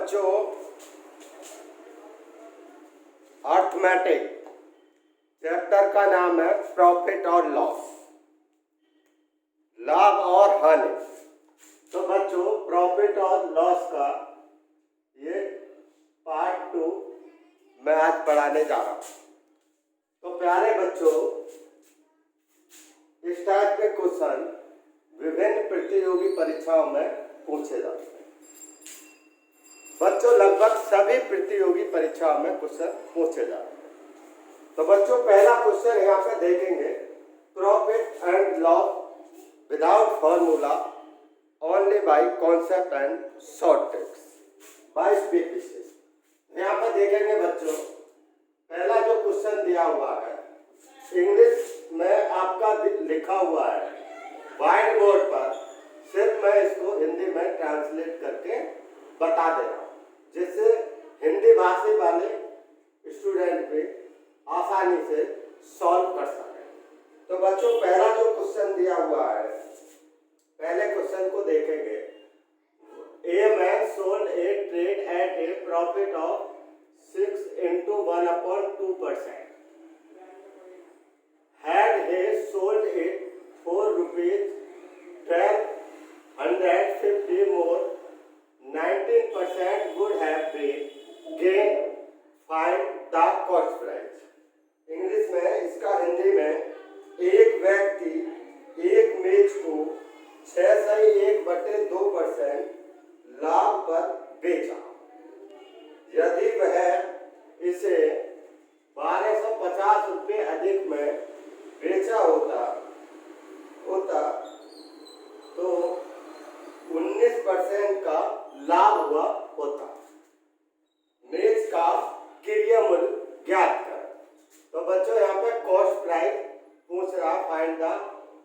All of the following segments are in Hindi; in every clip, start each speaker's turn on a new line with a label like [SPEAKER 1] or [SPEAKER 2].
[SPEAKER 1] बच्चों अर्थमेटिक चैप्टर का नाम है प्रॉफिट और लॉस, लाभ और हानि। तो बच्चों प्रॉफिट और लॉस का ये पार्ट 2 मैं आज पढ़ाने जा रहा हूँ। तो प्यारे बच्चों, इस टाइप के क्वेश्चन विभिन्न प्रतियोगी परीक्षाओं में पूछे जाते हैं। बच्चों लगभग सभी प्रतियोगी परीक्षाओं में क्वेश्चन पूछे जाते हैं। तो बच्चों पहला क्वेश्चन यहाँ पे देखेंगे, profit and loss without formula only by concept and short tricks bye PPC. यहाँ पे देखेंगे बच्चों, पहला जो क्वेश्चन दिया हुआ है इंग्लिश में आपका लिखा हुआ है व्हाइट बोर्ड पर, सिर्फ मैं इसको हिंदी में ट्रांसलेट करके बता दे रहा हूँ, जिससे हिंदी भाषी वाले स्टूडेंट भी आसानी से सॉल्व कर सकें। तो बच्चों पहला जो क्वेश्चन दिया हुआ है, पहले क्वेश्चन को देखेंगे। ए man sold A trade at a profit of 6 into 1/2%. Had he sold it for rupees 1250 more, 19% would have been gain. Find the cost price. English में इसका हिंदी में, एक व्यक्ति एक मेज को 6/1/2% लाभ पर बेचा। यदि वह इसे 1250 रुपये अधिक में बेचा होता तो 19% का लाभ हुआ होता। मेज का क्रय मूल्य ज्ञात कर। तो बच्चों यहाँ पे कॉस्ट प्राइस पूछ रहा, फाइंड द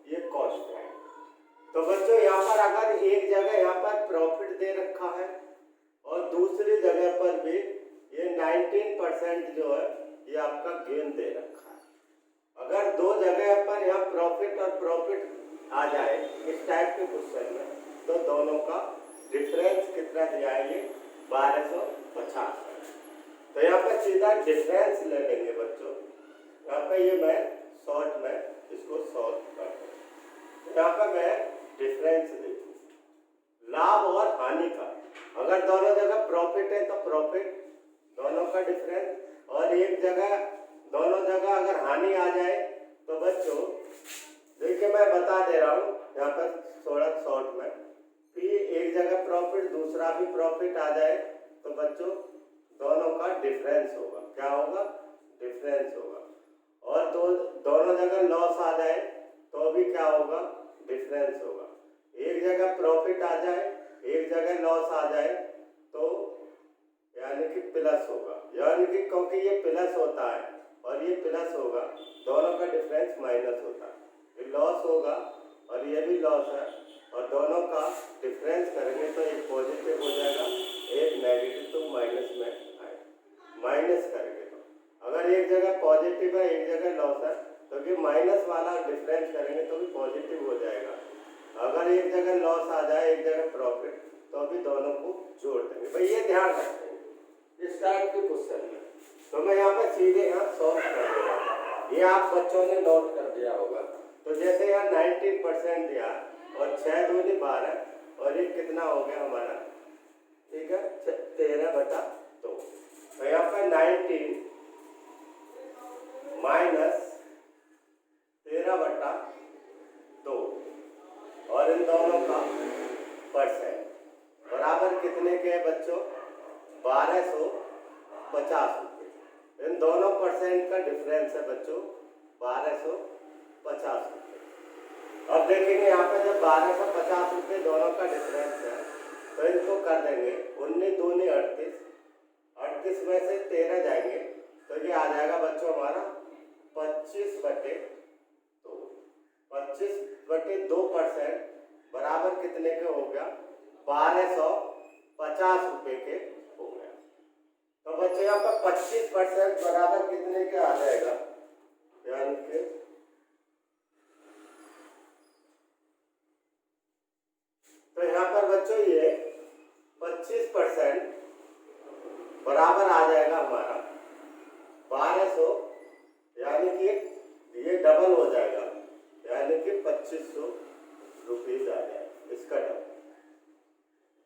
[SPEAKER 1] ये कॉस्ट प्राइस। तो बच्चों यहाँ पर अगर एक जगह यहाँ पर प्रॉफिट दे रखा है और दूसरी जगह पर भी ये 19% जो है ये आपका गेन दे रखा है। अगर दो जगह पर यहाँ प्रॉफिट और प्रॉफिट आ जाए इस टाइप के क्वेश्चन में, तो दोनों का डिफरेंस कितना दिया है, ये 1250। तो यहाँ पर सीधा डिफरेंस ले लेंगे बच्चों। यहाँ पर ये मैं शॉर्ट में इसको सॉल्व कर दूँ। यहाँ पर मैं डिफरेंस देखूँ, लाभ और हानि का। अगर दोनों जगह प्रॉफिट है तो प्रॉफिट दोनों का डिफरेंस, और एक जगह दोनों जगह अगर हानि आ जाए तो बच्चों देखिए मैं बता दे रहा हूँ यहाँ पर थोड़ा शॉर्ट में कि एक जगह प्रॉफिट दूसरा भी प्रॉफिट आ जाए तो बच्चों दोनों का डिफरेंस होगा। क्या होगा? डिफरेंस होगा। और दोनों जगह लॉस आ जाए तो भी क्या होगा? डिफरेंस होगा। एक जगह प्रॉफिट आ जाए एक जगह लॉस आ जाए तो यानी कि प्लस होगा, यानी कि क्योंकि ये प्लस होता है और ये प्लस होगा, दोनों का डिफरेंस माइनस होता है। ये लॉस होगा और ये भी लॉस है, और दोनों का डिफरेंस करेंगे तो एक पॉजिटिव हो जाएगा, एक नेगेटिव, तो माइनस में आएगा। माइनस करेंगे तो अगर एक जगह पॉजिटिव है एक जगह लॉस है तो ये माइनस वाला डिफरेंस करेंगे तो भी पॉजिटिव हो जाएगा। अगर एक जगह लॉस आ जाए एक जगह प्रॉफिट तो अभी दोनों को जोड़ देंगे। भाई ये ध्यान रखेंगे इस टाइप के क्वेश्चन में। तो मैं यहाँ पे सीधे यहाँ सॉल्व कर दूँगा। ये आप बच्चों ने नोट कर दिया होगा। तो जैसे यहाँ 19% दिया और 6 दूनी 12 और ये कितना हो गया हमारा, ठीक है, 13/2। तो यहाँ पे 19 माइनस 13/2 और इन दोनों का परसेंट बराबर कितने के हैं बच्चों? 1250 रुपये। इन दोनों परसेंट का डिफरेंस है बच्चों 1250 रुपये। अब देखेंगे यहाँ पे जब 1250 रुपये दोनों का डिफरेंस है तो इनको कर देंगे 19 दूनी 38, 38 में से 13 जाएंगे तो ये आ जाएगा बच्चों हमारा 25/2। 25/2% बराबर कितने के हो गया? 1250 रुपये के हो गया। तो बच्चों यहाँ पर 25% बराबर कितने के आ जाएगा? यानी कि तो यहाँ पर बच्चों ये 25% बराबर आ जाएगा हमारा 1200, यानी कि ये डबल हो जाएगा, यानी कि 2500 रुपीज आ जाएगा इसका डबल।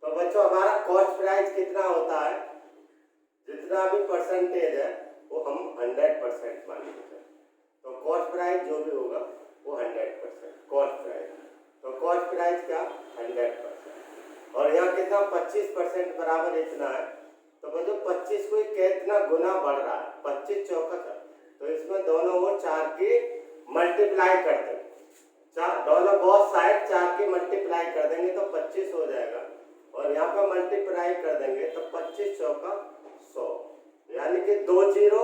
[SPEAKER 1] तो बच्चों हमारा कॉस्ट प्राइस कितना होता है, जितना भी परसेंटेज है वो हम 100% मानेंगे। तो कॉस्ट प्राइस जो भी होगा वो 100% कॉस्ट प्राइस। तो कॉस्ट प्राइस क्या 100%, और यहाँ कितना 25% बराबर इतना है। तो बच्चों 25 को कितना गुना बढ़ रहा है, 25 चौका, तो इसमें दोनों ओर 4 की मल्टीप्लाई कर देंगे, दोनों बहुत साइड 4 की मल्टीप्लाई कर देंगे तो 25 हो जाएगा, और यहाँ पर मल्टीप्लाई कर देंगे तो 25 चौका 100, यानी कि 2 जीरो,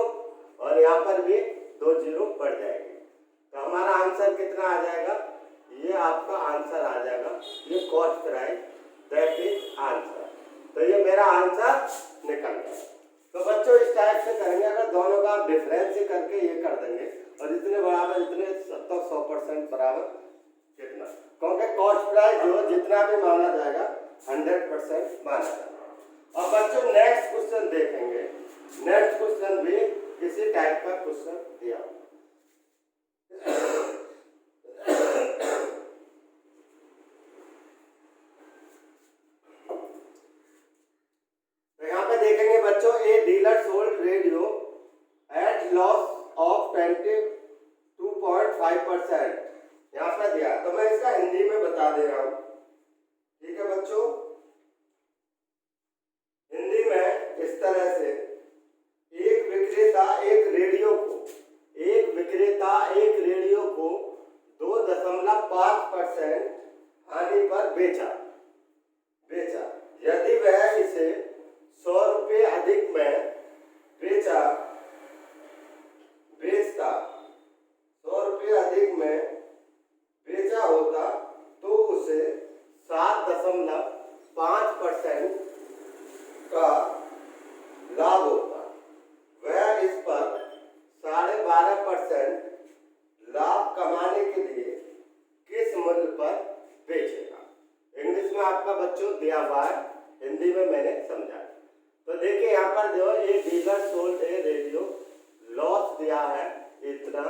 [SPEAKER 1] और यहाँ पर भी 2 जीरो बढ़ जाएगी। तो हमारा आंसर कितना आ जाएगा, ये आपका आंसर आ जाएगा, ये cost price, that is answer. तो ये मेरा आंसर निकल गया। तो बच्चों इस टाइप से करेंगे, अगर दोनों का आप डिफरेंस ही करके ये कर देंगे, और इतने बराबर इतने 100% बराबर कितना, क्योंकि कॉस्ट प्राइस जो जितना भी माना जाएगा 100% माना जाएगा। अब बच्चों नेक्स्ट क्वेश्चन देखेंगे, नेक्स्ट क्वेश्चन भी इसी टाइप का क्वेश्चन दिया। तो यहाँ पे देखेंगे बच्चों, a dealer sold radio at loss of 22.5%, यहाँ पे दिया। तो मैं इसका हिंदी में बता दे रहा हूँ, ठीक है बच्चों। हिंदी में इस तरह से, एक विक्रेता एक रेडियो को 2.5% हानि पर बेचा, यदि वह इसे 100 रुपये अधिक में बेचता 100 रुपये अधिक में बेचा होता तो उसे 7.5% का लाभ होता। वह इस पर 12.5% लाभ कमाने के लिए किस मूल्य पर बेचेगा। इंग्लिश में आपका बच्चों दिया हुआ है, हिंदी में मैंने समझा। तो देखिए यहाँ पर जो ये dealer sold a radio, loss दिया है इतना,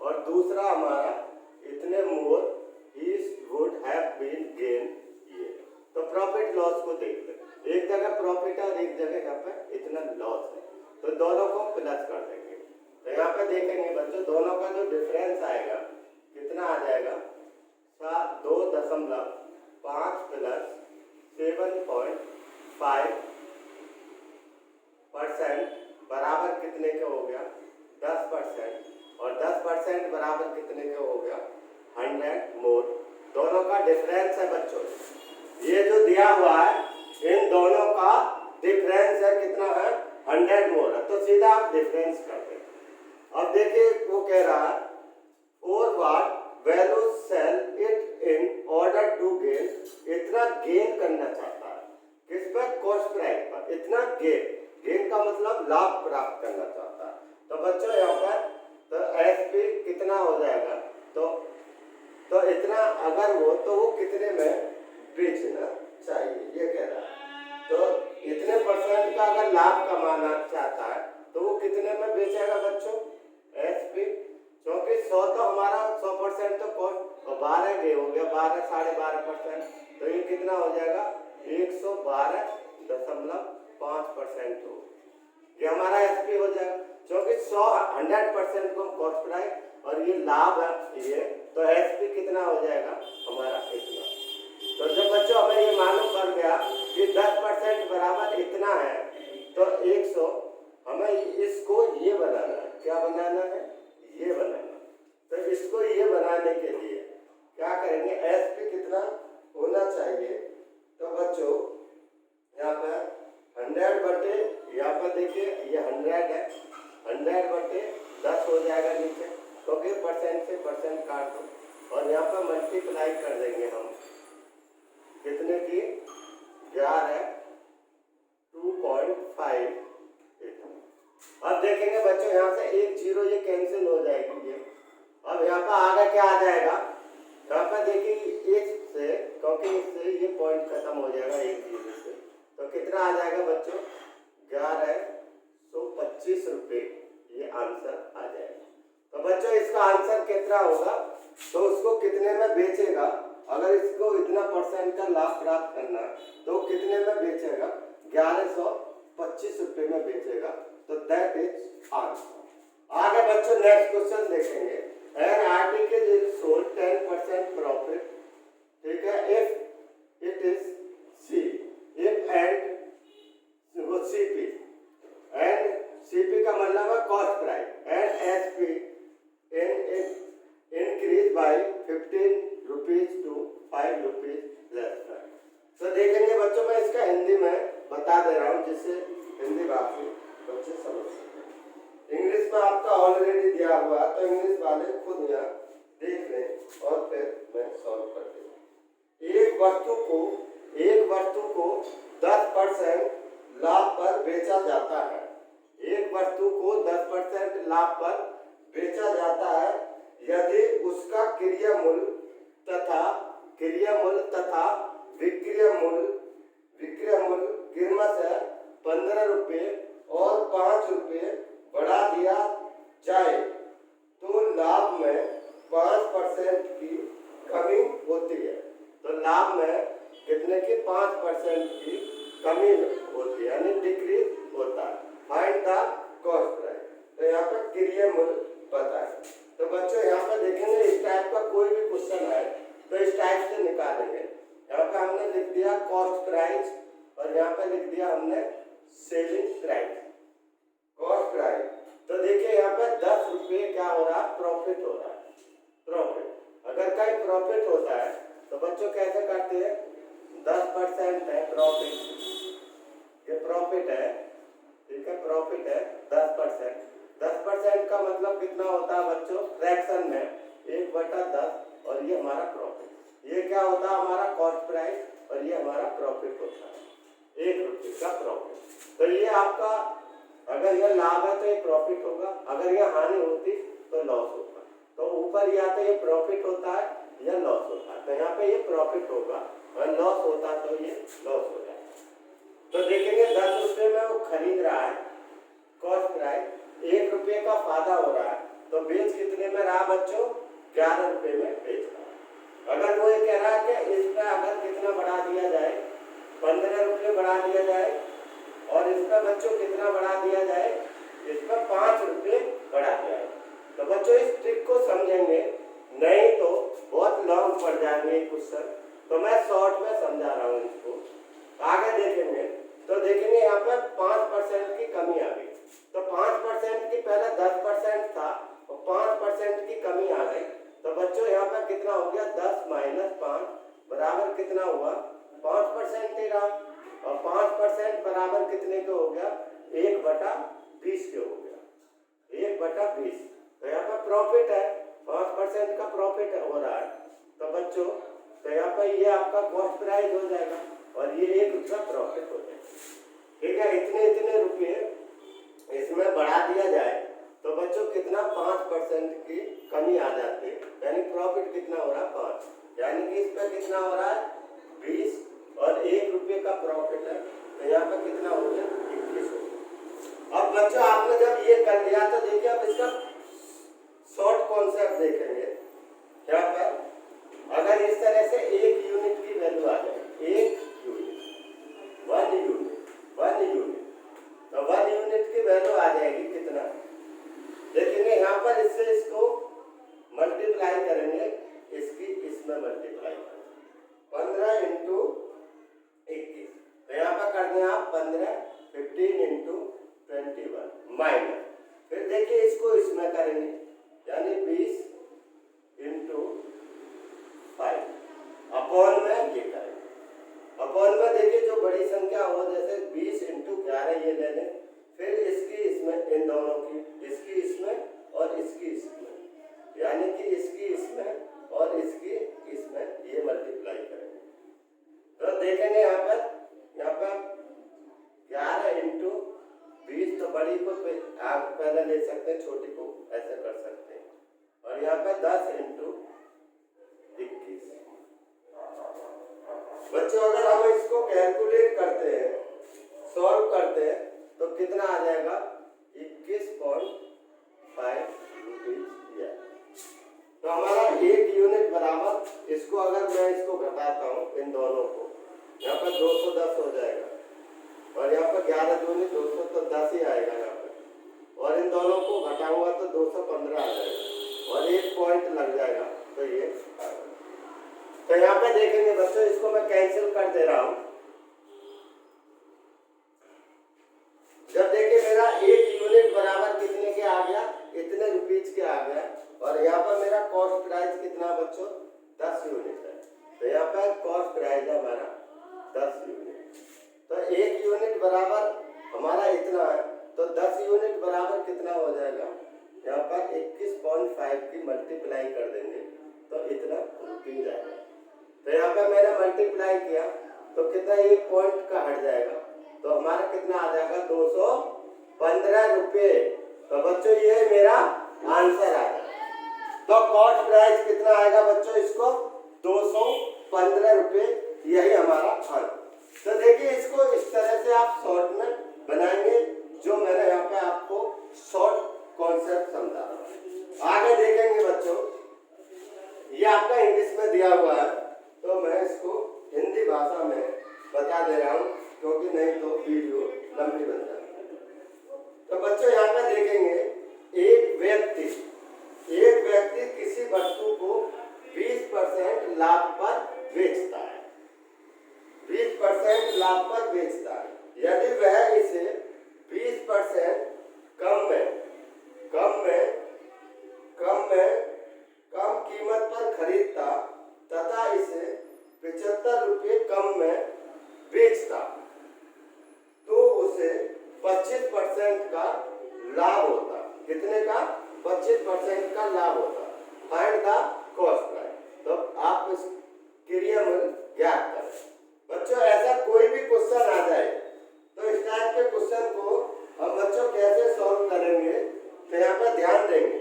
[SPEAKER 1] और दूसरा हमारा इतने मोर ही वुड हैव बीन गेन ये। तो प्रॉफिट लॉस को देख ले, एक जगह प्रॉफिट है और एक जगह यहाँ पे इतना लॉस है, तो दोनों को प्लस कर देंगे। तो यहाँ पे देखेंगे बच्चों, दोनों का जो डिफरेंस आएगा कितना आ जाएगा, 2.5 प्लस 7.5% बराबर कितने का हो गया 10%, और 10% बराबर कितने का हो गया 100 मोर। दोनों का डिफरेंस है बच्चों, ये जो दिया हुआ है इन दोनों का डिफरेंस है कितना है 100 मोर है, तो सीधा आप डिफरेंस कर दें। अब देखिए वो कह रहा है, और what value sell it in order to gain, इतना गेन करना चाहता है किस पर, कॉस्ट प्राइस पर, इतना गेन का मतलब लाभ प्राप्त करना चाहता है। तो बच्चों यहाँ पर तो एसपी कितना हो जाएगा, तो इतना अगर वो, तो वो कितने में बेचना चाहिए ये कह रहा है। तो इतने परसेंट का अगर लाभ कमाना चाहता है तो वो कितने में बेचेगा बच्चों एसपी, क्योंकि 100 तो हमारा 100% तो कॉस्ट, और 12 ये हो गया 12 12.5%, तो ये कितना हो जाएगा 112.5% हो, ये हमारा एसपी हो जाएगा, क्योंकि 100% को कॉस्ट प्राइस और ये लाभ है ये, तो एसपी कितना हो जाएगा हमारा इतना। तो जब बच्चों हमें ये मालूम पड़ गया कि 10% बराबर इतना है, तो 100, हमें इसको ये बनाना है, क्या बनाना है ये बनाना। तो इसको ये बनाने के लिए क्या करेंगे, एसपी कितना होना चाहिए, तो बच्चों यहाँ पर 100 बटे, यहाँ पर देखिए ये 100 है, 100/10 हो जाएगा नीचे, क्योंकि परसेंट से परसेंट काट दो, और यहाँ पर मल्टीप्लाई कर देंगे हम कितने की 11 2.5। अब देखेंगे बच्चों यहाँ से एक जीरो ये कैंसिल हो जाएगी ये। अब यहाँ पर आगे क्या आ जाएगा, यहाँ पर देखिए इससे, क्योंकि इससे ये पॉइंट खत्म हो जाएगा एक जीरो से, तो कितना आ जाएगा बच्चों 11 ₹25 ये आंसर आ जाएगा। तो बच्चों इसका आंसर कितना होगा, तो उसको कितने में बेचेगा, अगर इसको इतना % का लाभ प्राप्त करना तो कितने में बेचेगा, ₹1125 में बेचेगा। तो दैट इज आंसर। आगे बच्चों नेक्स्ट क्वेश्चन देखेंगे। An article is sold 10% profit, ठीक है, if it is C, if and वो सीपी, एंड सीपी का मतलब है cost price, and SP increase by 15 rupees to 5 rupees less price। तो देखेंगे बच्चों, मैं इसका हिंदी में बता दे रहा हूँ जिससे हिंदी भाषी बच्चे समझ सकें। इंग्लिश में आपका ऑलरेडी दिया हुआ, तो इंग्लिश वाले खुद यहाँ देख लें और फिर मैं सॉल्व कर दूँ। एक वस्तु को 10% लाभ पर बेचा जाता है। एक वस्तु को 10% लाभ पर बेचा जाता है यदि उसका क्रिया मूल्य तथा विक्रय मूल्य क्रमशः 15 रुपये और 5 रुपये बढ़ा दिया जाए तो लाभ में 5% की कमी होती है। तो लाभ में कितने की 5% की कमी होती है, यानी डिक्रीज होता है। Find the cost price. तो यहाँ पर क्रिया मूल्य पता है। तो बच्चों यहाँ पर देखेंगे इस टाइप का कोई भी क्वेश्चन है तो इस टाइप से निकालेंगे। यहाँ पे हमने लिख दिया कॉस्ट प्राइस और यहाँ पे लिख दिया हमने सेलिंग प्राइस, कॉस्ट प्राइस। तो देखिए यहाँ पे 10 रुपये क्या हो रहा है, प्रॉफिट हो रहा है। प्रॉफिट, अगर कहीं प्रॉफिट होता है तो बच्चों कैसे करते हैं, 10% है प्रॉफिट, ये प्रॉफिट है, ठीक है, प्रॉफिट है 10%। 10% का मतलब कितना होता है बच्चों, फ्रैक्शन में 1/10, और ये हमारा प्रॉफिट। ये क्या होता है, हमारा कॉस्ट प्राइस, और ये हमारा प्रॉफिट होता है, ₹1 का प्रॉफिट। तो ये आपका, अगर ये लाभ है तो ये प्रॉफिट होगा, अगर ये हानि होती तो लॉस होगा। तो ऊपर या तो ये प्रॉफिट होता है या लॉस होता है, तो यहाँ पे ये प्रॉफिट होगा, और लॉस होता तो ये लॉस हो जाएगा। तो देखेंगे 10 रुपये में वो खरीद रहा है, कॉस्ट प्राइस, ₹1 का फायदा हो रहा है, तो बेच कितने में रहा बच्चों, ₹11 में बेच रहा है। अगर वो ये कह रहा है कि इसका अगर कितना बढ़ा दिया जाए, 15 रुपये बढ़ा दिया जाए, और इसका बच्चों कितना बढ़ा दिया जाए, इसका 5 रुपये बढ़ा दिया जाए। तो बच्चों इस ट्रिक को समझेंगे, नहीं तो बहुत लॉन्ग पड़ जाएंगे क्वेश्चन, तो मैं शॉर्ट में समझा रहा हूँ इसको। आगे देखेंगे तो देखेंगे यहाँ पर 5% की कमी आ गई। तो 5% की पहले 10% था और 5% की कमी आ गई। तो बच्चों यहाँ पर कितना हो गया, 10 - 5 बराबर कितना हुआ, 5% ही रहा, और 5% बराबर कितने के हो गया, 1/20 के हो गया, 1/20। तो यहाँ पर प्रॉफिट है, 5% का प्रॉफिट हो रहा है। तो बच्चों तो यहाँ पर ये आपका कॉस्ट प्राइस हो जाएगा और ये ₹1 प्रॉफिट हो जाएगा, ठीक है। इतने रुपये इसमें बढ़ा दिया जाए तो बच्चों कितना, 5% की कमी आ जाती है, यानी प्रॉफिट कितना हो रहा है, 5, यानी कि इस पर कितना हो रहा है, 20, और ₹1 का प्रॉफिट है, तो यहाँ पर कितना हो गया, 21 हो गया। अब बच्चों आपने जब ये कर लिया तो देखिए अब इसका शॉर्ट कॉन्सेप्ट देखेंगे। यहाँ पर अगर इस तरह से 1 यूनिट की वैल्यू आ जाए, 1 यूनिट, 1 यूनिट, तो 1 यूनिट की वैल्यू आ जाएगी कितना, देखेंगे यहाँ पर इससे इसको मल्टीप्लाई करेंगे, इसकी इसमें मल्टीप्लाई करेंगे, 15 × 21, तो यहाँ पर कर दें आप 15, 15 × 21 माइनस, फिर देखिए इसको इसमें करेंगे, यानी 20 × 5 अपॉन में ये करेंगे। अपॉन में देखिए जो बड़ी संख्या हो, जैसे 20 × 11 ये ले लें, फिर इसकी इसमें, इन दोनों की, इसकी इसमें और इसकी इसमें, यानी कि इसकी इसमें और इसकी इसमें ये मल्टीप्लाई करेंगे। तो देखेंगे यहाँ पर 11 × 20, तो बड़ी को आप पहले ले सकते हैं, छोटी को ऐसे कर सकते हैं, और यहाँ पे 10 × 21। बच्चों अगर हम इसको कैलकुलेट करते हैं, सॉल्व करते हैं, तो कितना आ जाएगा, इसको अगर मैं इसको घटाता हूँ इन दोनों को, यहाँ पर 210 हो जाएगा और यहाँ पर 11 दूनी 200 तो 10 ही आएगा यहाँ पर, और इन दोनों को घटाऊंगा तो 215 आ जाएगा और 1 पॉइंट लग जाएगा। तो ये तो यहाँ पे देखेंगे बच्चों, इसको मैं कैंसिल कर दे रहा हूँ। जब देखिए मेरा 1 यूनिट बराबर कितने के आ गया, इतने रुपीज के आ गया, और यहाँ पर मेरा कॉस्ट प्राइस कितना बच्चों 10 यूनिट है। तो यहाँ पर कॉस्ट प्राइस है हमारा 10 यूनिट। तो 1 यूनिट बराबर हमारा इतना है, तो 10 यूनिट बराबर कितना हो जाएगा, यहाँ पर 21.5 की मल्टीप्लाई कर देंगे तो इतना रुपीज आएगा। तो यहाँ पर मैंने मल्टीप्लाई किया तो कितना 1 पॉइंट का हट जाएगा, तो हमारा कितना आ जाएगा 215 रुपये। तो बच्चों ये मेरा आंसर आएगा। तो कॉस्ट प्राइस कितना आएगा बच्चों, इसको 215 रुपये, यही हमारा आंसर। तो देखिए इसको इस तरह से आप शॉर्ट में बनाएंगे, जो मैंने यहाँ पे आपको शॉर्ट कॉन्सेप्ट समझा रहा। आगे देखेंगे बच्चों, ये आपका इंग्लिश में दिया हुआ है, तो मैं इसको हिंदी भाषा में बता दे रहा हूँ, क्योंकि नहीं तो वीडियो लंबी बन जाएगी। तो बच्चों यहाँ पे देखेंगे, एक व्यक्ति किसी वस्तु को 20% लाभ पर बेचता है, 20% लाभ पर बेचता है। यदि वह इसे 20% कम कीमत पर खरीदता तथा इसे 75 रुपये कम में बेचता, तो उसे 25% का लाभ होता। कितने का? 25% का लाभ होता। Find the cost price. तो आप इस क्रियामूल ज्ञात करें। बच्चों ऐसा कोई भी क्वेश्चन आ जाए तो इस टाइप के क्वेश्चन को हम बच्चों कैसे सॉल्व करेंगे, तो यहाँ पर ध्यान देंगे।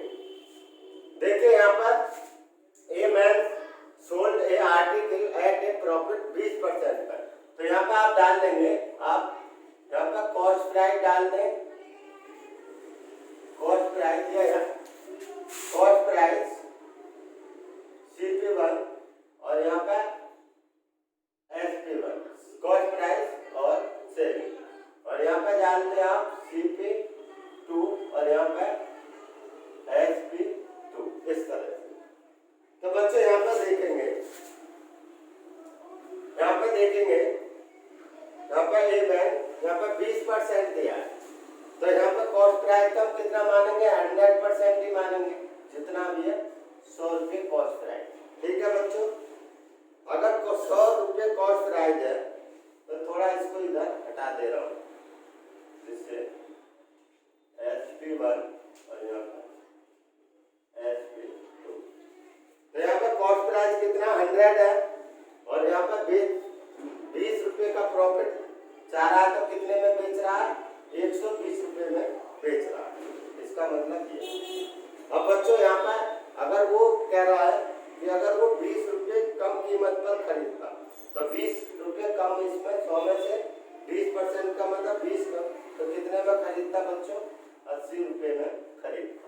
[SPEAKER 1] देखिए यहाँ पर a man sold a article at a profit 20% पर, तो यहाँ पर आप डाल देंगे, आप यहाँ पर कॉस्ट प्राइस डाल दें, कॉस्ट प्राइस या कॉस्ट प्राइस CP1 और यहाँ पर SP1 कॉस्ट प्राइस और सेलिंग, और यहाँ पर डाल दें आप CP2 और यहाँ पर SP2, इस तरह से। तो बच्चे यहाँ पर देखेंगे, यहाँ पर ए मैन यहाँ पर 20% दिया है, तो यहाँ पर कॉस्ट प्राइस हम कितना मानेंगे, 100% ही मानेंगे, जितना भी है 100 रुपये कॉस्ट प्राइस। ठीक है बच्चों, अगर 100 रुपये कॉस्ट प्राइस है तो थोड़ा इसको इधर हटा दे रहा हूँ, जिससे SP1 और यहाँ पर SP2। तो यहाँ पर कॉस्ट प्राइस कितना 100 है, और यहाँ पर 20 रुपये का प्रॉफिट चाह रहा है, तो कितने में बेच रहा है, 120 रुपये में बेच रहा है। इसका मतलब ये। अब बच्चों यहाँ पर अगर वो कह रहा है कि अगर वो 20 रुपये कम कीमत पर खरीदता, तो 20 रुपये कम, इसमें 100 में से 20% का मतलब 20 का, तो कितने में खरीदता बच्चों, 80 रुपये में खरीदता।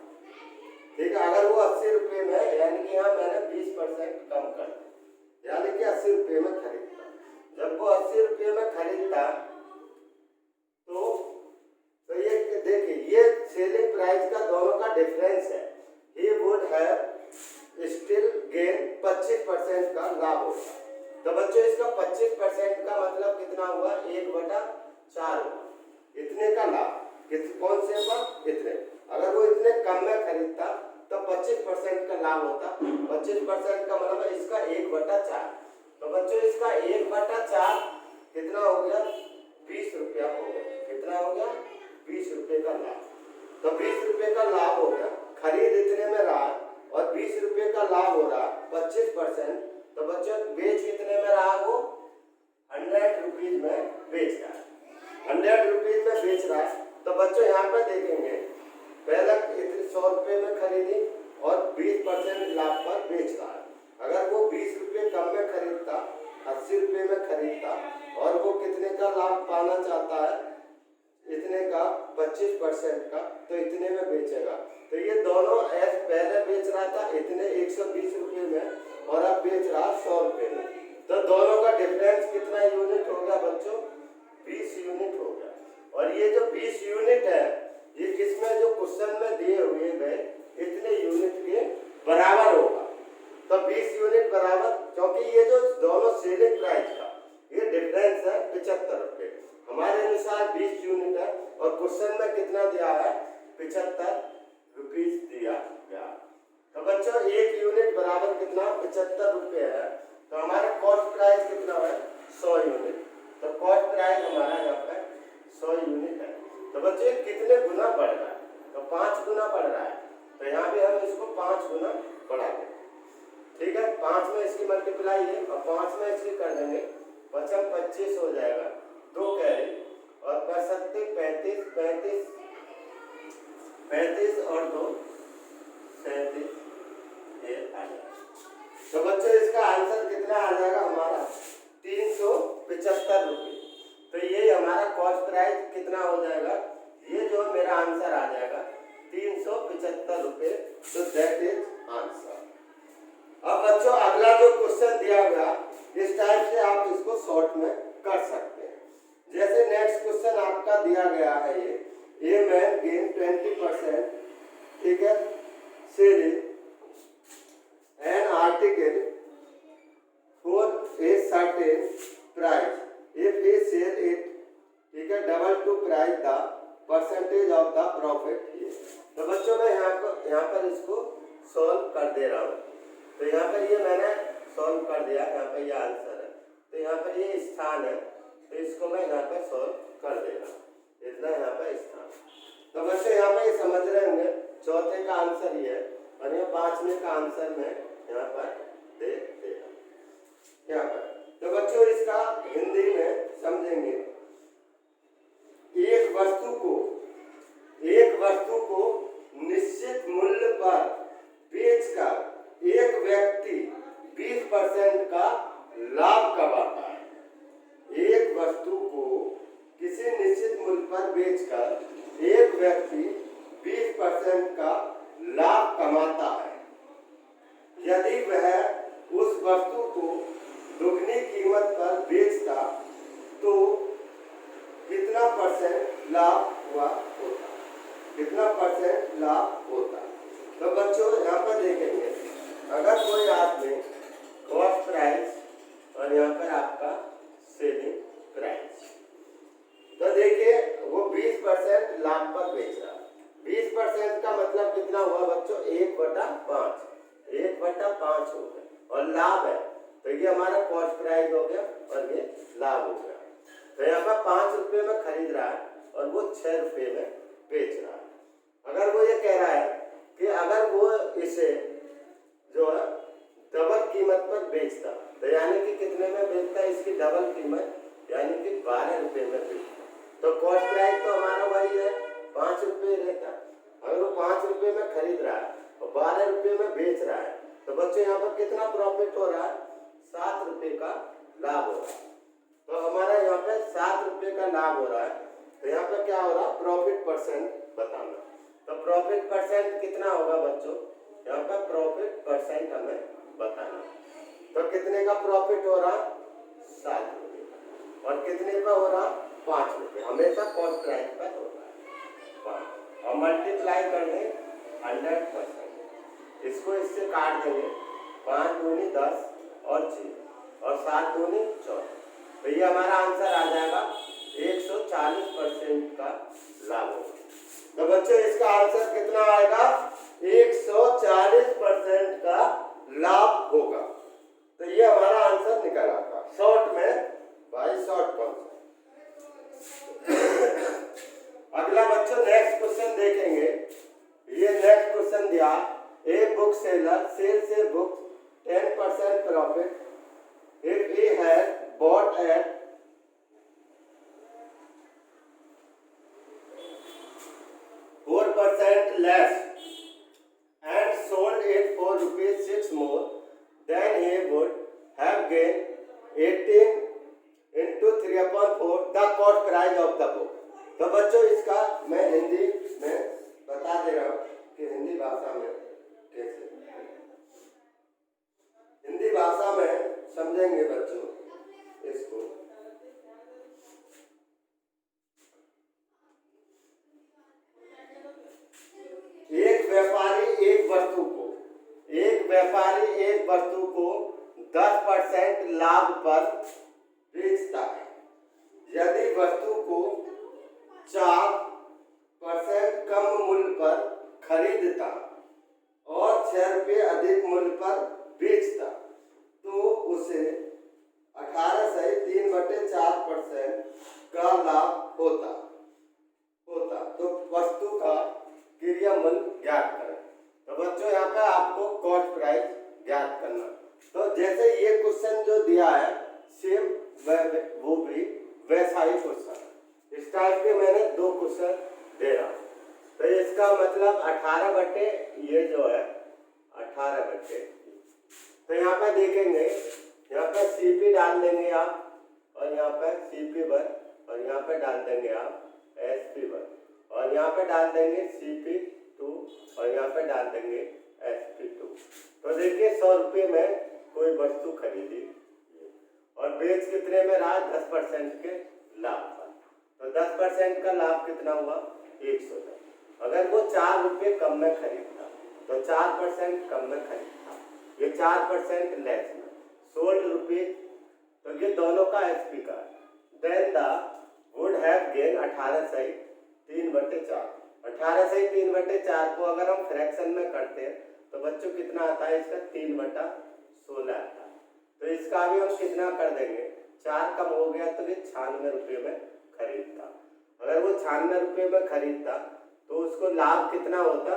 [SPEAKER 1] ठीक है, अगर वो 80 रुपये में, यानी कि यहाँ मैंने 20% कम कर दिया, यानी कि 80 रुपये में खरीदता। जब वो 80 रुपये में खरीदता तो ये देखिए, ये सेलिंग प्राइस का दोनों का डिफरेंस है। ही वुड हैव स्टिल गेन 25% का लाभ होगा। तो बच्चों इसका 25% का मतलब कितना हुआ, 1/4 हुआ, इतने का लाभ। कौन से पर? इतने। अगर वो इतने कम में खरीदता तो 25% का लाभ होता। 25% का मतलब इसका 1/4। तो बच्चों इसका 1/4 कितना हो गया, 20 रुपया हो गया। कितना हो गया, 20 रुपये का लाभ। तो 20 रुपये का लाभ हो गया, खरीद इतने में रहा और 20 रुपये का लाभ हो रहा 25%। तो बच्चों बेच कितने में रहा, वो 100 रुपीज में बेच रहा है, 100 रुपीज में बेच रहा है। तो बच्चों यहाँ पर देखेंगे, पहले 100 रुपये में खरीदी और 20% लाभ पर बेच रहा है। अगर वो 20 रुपये कम में खरीदता, 80 रुपये में खरीदता, और वो कितने का लाभ पाना चाहता है, इतने का 25% का, तो इतने में बेचेगा। तो ये दोनों पहले बेच रहा रहा था इतने 120 रुपये में और अब बेच रहा 100 रुपये में। तो दोनों का डिफरेंस कितना यूनिट हो गया बच्चों? 20 यूनिट हो गया। और ये जो 20 यूनिट है ये किसमें जो क्वेश्चन में दिए हुए गए इतने यूनिट के बराबर होगा। तो 20 यूनिट बराबर, क्योंकि ये जो दोनों सेलिंग प्राइस का ये डिफरेंस है 75 रुपये। हमारे अनुसार 20 यूनिट है और क्वेश्चन में कितना दिया है? 75 रुपीज दिया गया। तो बच्चों एक यूनिट बराबर कितना? 75 रुपये है। तो हमारा कॉस्ट प्राइस कितना है? 100 यूनिट। तो कॉस्ट प्राइस हमारा यहाँ पे 100 यूनिट है। तो बच्चों कितने गुना बढ़ रहा है? तो 5 गुना बढ़ रहा है। तो यहाँ पे हम इसको 5 गुना बढ़ा देंगे। ठीक है, 5 में इसकी मल्टीप्लाई है और 5 में इसकी कर देंगे, 25 हो जाएगा, 2 कैरी और कर सकते 35 और 2 37 ये आ जाएगा। तो बच्चों इसका आंसर कितना आ जाएगा हमारा? 375 रुपये। तो ये हमारा कॉस्ट प्राइस कितना हो जाएगा? ये जो मेरा आंसर आ जाएगा 375 रुपये। तो दैट इज आंसर। अब बच्चों अगला जो क्वेश्चन दिया गया इस टाइप से आप इसको शॉर्ट में कर सकते हैं। जैसे नेक्स्ट क्वेश्चन आपका दिया गया है ये मैन गेन 20%, ठीक है, selling an article for a certain price if he sell it, ठीक है, double to price the percentage of the profit. तो बच्चों मैं यहाँ पर इसको सॉल्व कर दे रहा हूँ। तो यहाँ पर ये मैंने सॉल्व कर दिया, यहाँ पर ये आंसर है। तो यहाँ पर ये स्थान है, तो इसको मैं यहाँ पर सॉल्व कर दे रहा हूँ। इतना यहाँ पर स्थान। तो बच्चों यहाँ पर ये समझ रहे होंगे चौथे का आंसर ये है और ये 5वें का आंसर मैं यहाँ पर दे देगा यहाँ पर। तो बच्चों इसका हिंदी में समझेंगे। एक वस्तु को निश्चित मूल्य पर बेचकर एक व्यक्ति 20% का लाभ कमाता है। एक वस्तु को किसी निश्चित मूल्य पर बेचकर एक व्यक्ति 20% का लाभ कमाता है। यदि वह उस वस्तु को दुगनी कीमत पर बेचता तो कितना परसेंट लाभ हुआ होता? कितना परसेंट लाभ होता? तो बच्चों यहाँ पर देखेंगे, अगर कोई आपने कॉस्ट प्राइस और यहाँ पर आपका सेलिंग प्राइस, तो देखिए वो 20% लाभ पर बेच रहा। 20% का मतलब कितना हुआ बच्चों? 1/5, 1/5 हो गया और लाभ है तो ये हमारा कॉस्ट प्राइस हो गया और ये लाभ हो गया। तो यहाँ पर 5 रुपये में खरीद रहा है और वो 6 रुपये में बेच रहा है। अगर वो ये कह रहा है कि अगर वो इसे जो है डबल कीमत पर बेचता, तो यानी कि कितने में बेचता? इसकी डबल कीमत यानी कि 12 रुपये में बेचता। तो कॉस्ट प्राइस तो हमारा वही है 5 रुपये रहता। अगर वो 5 रुपये में खरीद रहा है और 12 रुपये में बेच रहा है तो बच्चों यहाँ पर कितना प्रॉफिट हो रहा है? 7 रुपये का लाभ हो रहा है। तो हमारा यहाँ पे 7 रुपये का लाभ हो रहा है। तो यहाँ पे क्या हो रहा है? प्रॉफिट परसेंट बताना। तो प्रॉफिट परसेंट कितना होगा बच्चों? यहाँ पे प्रॉफिट परसेंट हमें बताना। तो कितने का प्रॉफिट हो रहा? 7 रुपये का। और कितने का हो रहा? 5 रुपये। हमेशा कॉस्ट प्राइस पर होता है 5 और मल्टीप्लाई कर दें 100%। इसको इससे काट देंगे, 5 दूनी 10 और 6 और 7 दूनी 14। तो ये हमारा आंसर आ जाएगा 140% का लाभ होगा। तो बच्चों इसका आंसर कितना आएगा? 140% का लाभ होगा। तो ये हमारा आंसर निकल आता। शॉर्ट में भाई शॉर्ट कौन अगला बच्चों नेक्स्ट क्वेश्चन देखेंगे। ये नेक्स्ट क्वेश्चन दिया, a book seller sales a book 10% profit if he had bought at 4% less and sold it for ₹6 more, then he would have gained 18 into 3/4 the cost price of the book। तो बच्चों इसका मैं हिंदी में बता दे रहा हूँ कि हिंदी भाषा में कैसे समझेंगे बच्चों इसको। एक व्यापारी एक वस्तु को 10% लाभ पर बेचता है। यदि वस्तु को 4% कम मूल्य पर खरीदता और 6 रुपये अधिक मूल्य पर बेचता तो उसे 18 से 3/4% का लाभ होता। तो वस्तु का क्रिया मूल्य ज्ञात करें। तो बच्चों यहाँ पे आपको कॉस्ट प्राइस ज्ञात करना। तो जैसे ये क्वेश्चन जो दिया है सेम वो भी वैसा ही क्वेश्चन, इस टाइप के मैंने 2 क्वेश्चन दे रहा हूँ। तो इसका मतलब 18 बटे ये जो है 18 बटे, तो यहाँ पे देखेंगे यहाँ पे CP डाल देंगे आप और यहाँ पे CP1 और यहाँ पे डाल देंगे आप SP1 और यहाँ पे डाल देंगे CP2 और यहाँ पे डाल देंगे SP2। तो देखिए 100 रुपये में कोई वस्तु खरीदी और बेच कितने में रहा 10% के लाभ पर। तो 10% का लाभ कितना हुआ 110। अगर वो 4 रुपये कम में खरीदता तो 4% कम में खरीदता, ये 4% लेस में 16 रुपये। तो ये दोनों का SP का then the would have gain 18 से 3/4। 18 से 3/4 को अगर हम फ्रैक्शन में करते हैं तो बच्चों कितना आता है इसका 3/16 आता है। तो इसका भी हम कितना कर देंगे 4 कम हो गया तो ये 96 रुपये में खरीदता। अगर वो 96 रुपये में खरीदता तो उसको लाभ कितना होता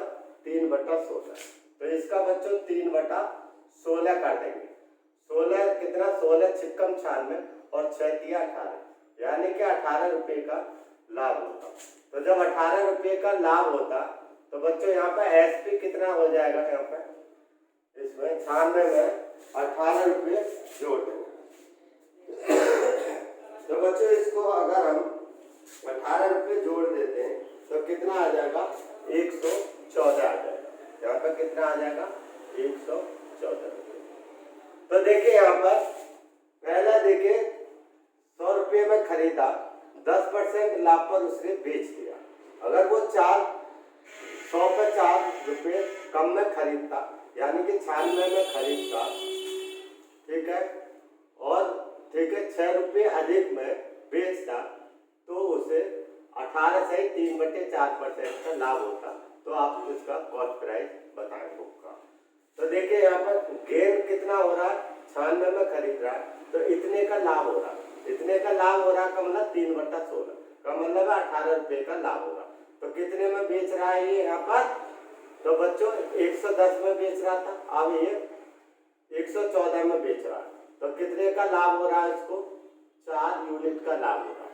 [SPEAKER 1] 3/16। तो इसका बच्चों 3/16 कर देंगे। 16 कितना 16 छिक्कम 96 और 6 दिया 18, यानी कि 18 रुपये का लाभ होता। तो जब 18 रुपये का लाभ होता तो बच्चों यहाँ पे SP कितना हो जाएगा, यहाँ पे इसमें 96 में 18 रुपये जोड़ देंगे। तो बच्चों इसको अगर हम 18 रुपये जोड़ देते हैं तो कितना आ जाएगा 114 आ जाएगा। यहाँ पर कितना आ जाएगा 114 रुपये। तो देखिए यहाँ पर पहला देखिए 100 रुपये में खरीदा, 10% लाभ पर उसने बेच दिया। अगर वो 100 पे 4 रुपये कम में खरीदता यानी कि 96 में खरीदता, ठीक है, और ठीक है 6 रुपये अधिक में बेचता तो उसे 18 से 3/4% का लाभ होता। तो आप इसका कॉस्ट प्राइस बताएं बुक का। तो देखिए यहाँ पर गेन कितना हो रहा है 96 में खरीद रहा है तो इतने का लाभ हो रहा है, इतने का लाभ हो रहा है का मतलब 3/16 का मतलब 18 रुपये का लाभ हो रहा। तो कितने में बेच रहा है ये यहाँ पर, तो बच्चों 110 में बेच रहा था, अब ये 114 में बेच रहा है। तो कितने का लाभ हो रहा है इसको 4 यूनिट का लाभ हो रहा है,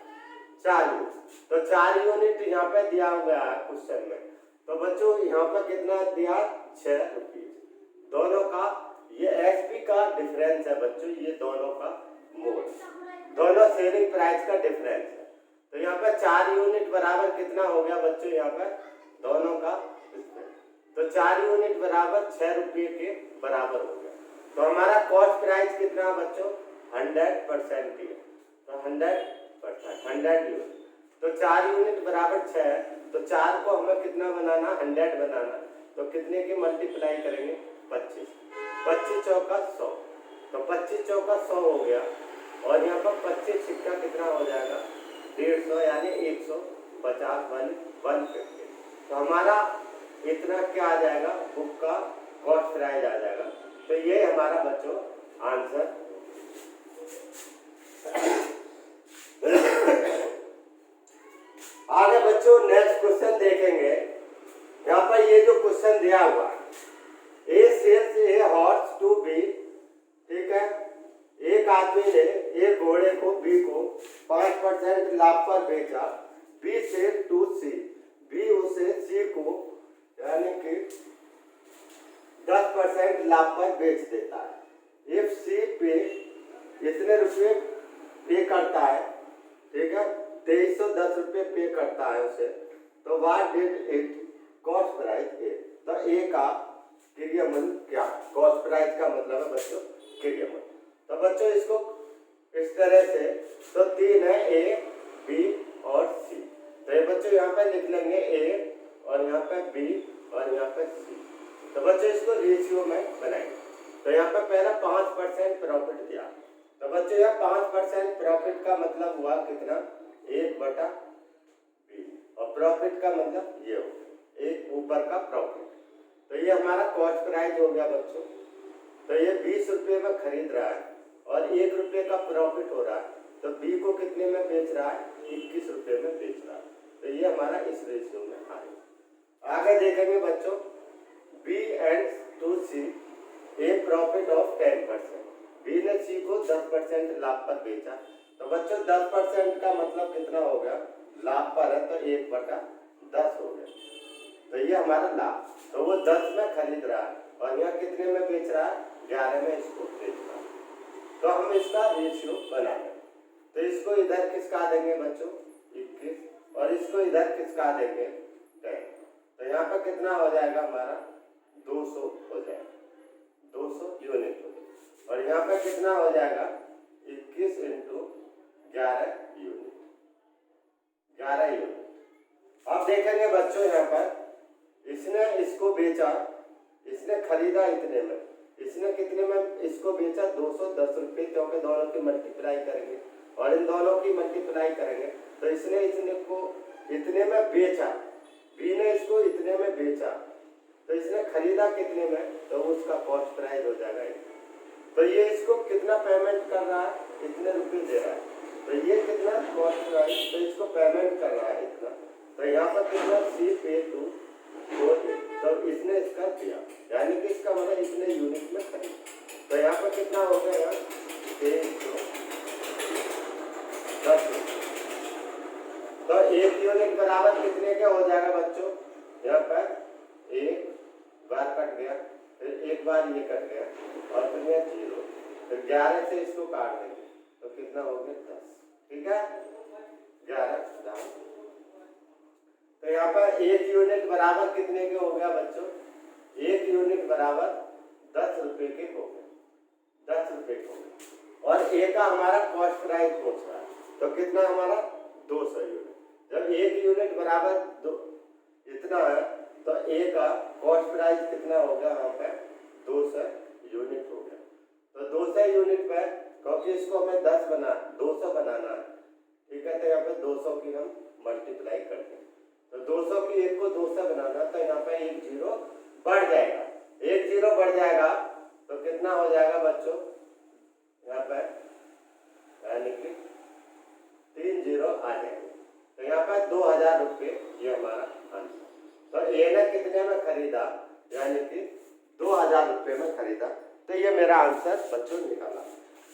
[SPEAKER 1] 4 यूनिट। तो 4 यूनिट यहाँ पे दिया हुआ है क्वेश्चन में। तो बच्चों यहाँ पर कितना दिया 6 रुपये। दोनों का ये SP का डिफरेंस है बच्चों, ये दोनों का मोल, दोनों सेलिंग प्राइस का डिफरेंस है। तो यहाँ पर 4 यूनिट बराबर कितना हो गया बच्चों यहाँ पर दोनों का, तो 4 यूनिट बराबर 6 रुपये के बराबर हो गया। तो हमारा कॉस्ट प्राइस कितना है बच्चों 100% ही है। तो 100 यूनिट, तो 4 यूनिट बराबर 6 है। तो 4 को हमें कितना बनाना 100 बनाना, तो कितने की मल्टीप्लाई करेंगे 25, 25 चौका 100, तो 25 चौका 100 हो गया और यहाँ पर 25 सिक्का कितना हो जाएगा 150 यानी 150 150। तो हमारा इतना क्या आ जाएगा बुक का कॉस्ट प्राइस आ जाएगा। तो ये हमारा बच्चों आंसर। आगे बच्चों नेक्स्ट क्वेश्चन देखेंगे। यहाँ पर ये जो क्वेश्चन दिया हुआ है A sells a horse to B, ठीक है, एक आदमी ने एक घोड़े को बी को 5% लाभ पर बेचा, बी से टू सी, बी उसे सी को यानी कि 10% लाभ पर बेच देता है। इफ सी पे इतने रुपये पे करता है, ठीक है, 2310 रुपये पे करता है उसे, तो what did it cost price A. तो ए का क्रिया मूल्य क्या, कॉस्ट प्राइस का मतलब है बच्चों क्रिया मूल्य। तो बच्चों इसको इस तरह से, तो 3 है ए, बी और सी। तो ये बच्चों यहाँ पे लिख लेंगे ए और यहाँ पे बी और यहाँ पे सी। तो बच्चों इसको रेशियो में बनाएंगे। तो यहाँ पे पहला 5% प्रॉफिट दिया। तो बच्चों यहाँ 5% प्रॉफिट का मतलब हुआ कितना, 1/बी, और प्रॉफिट का मतलब ये हो एक ऊपर का प्रॉफिट। तो ये हमारा कॉस्ट प्राइस हो गया बच्चों। तो ये 20 रुपये में खरीद रहा है और 1 रुपये का प्रॉफिट हो रहा है, तो बी को कितने में बेच रहा है, 21 रुपये में बेच रहा है। तो ये हमारा इस रेशियो में आएगा। आगे देखेंगे बच्चों, B and to C a profit of 10%। B ने सी को 10% लाभ पर बेचा। तो बच्चों 10% का मतलब कितना हो गया, लाभ पर है तो 1/10 हो गया। तो ये हमारा लाभ। तो वो 10 में खरीद रहा है और यहाँ कितने में बेच रहा है, 11 में इसको बेच रहा है। तो हम इसका रेशियो बनाएंगे। तो इसको इधर किसका देंगे बच्चों, 21, और इसको इधर किसका देंगे, 10। तो यहाँ पर कितना हो जाएगा हमारा, 200 हो जाएगा, 200 यूनिट हो जाएगा। और यहाँ पर कितना हो जाएगा, 21 × 11 यूनिट, 11 यूनिट। अब देखेंगे बच्चों यहाँ पर इसने इसको बेचा, इसने खरीदा इतने में, इसने कितने में इसको बेचा, 210 रुपये, क्योंकि दोनों की मल्टीप्लाई करेंगे और इन दोनों की मल्टीप्लाई करेंगे। तो इसने इसने को इतने में बेचा, बी ने इसको इतने में बेचा, तो इसने खरीदा कितने में, तो उसका कॉस्ट प्राइस हो जाएगा। तो ये इसको कितना पेमेंट कर रहा है, इतने रुपये दे रहा है, तो ये कितना कॉस्ट प्राइस, तो इसको पेमेंट कर रहा है इतना। तो यहाँ पर कितना, सी पे टू, तो इसने इसका दिया, यानी कि इसका मतलब इतने यूनिट में खरीद। तो यहाँ पर कितना हो गया, 10। तो 1 यूनिट बराबर कितने के हो जाएगा बच्चों, यहाँ पर 1 बार कट गया, फिर 1 बार ये कट गया और फिर यह 0, फिर 11 से इसको काट देंगे तो कितना हो गया, 10। ठीक है, 11 दाम। तो यहाँ पर 1 यूनिट बराबर कितने के हो गया बच्चों, 1 यूनिट बराबर 10 रुपये के हो गए, 10 रुपये के हो गए। और ए का हमारा कॉस्ट प्राइस पूछ रहा है, तो कितना हमारा, 200 यूनिट। जब 1 यूनिट बराबर इतना है तो ए का कॉस्ट प्राइस कितना हो गया, यहाँ पे 200 यूनिट हो गया। तो 200 यूनिट पे, क्योंकि इसको हमें 200 बनाना है, ठीक है, तो यहाँ पे 200 की हम मल्टीप्लाई करते हैं। तो 200 की 1 को 200 बनाना, तो यहाँ पे 1 0 बढ़ जाएगा, 1 0 बढ़ जाएगा तो कितना हो जाएगा बच्चों, यहाँ पे यानी कि 3 0 आ जाएंगे। तो यहाँ पे 2000 रुपये ये हमारा आंसर। तो ए ने कितने में खरीदा, यानी कि 2000 रुपये में खरीदा। तो ये मेरा आंसर बच्चों निकाला।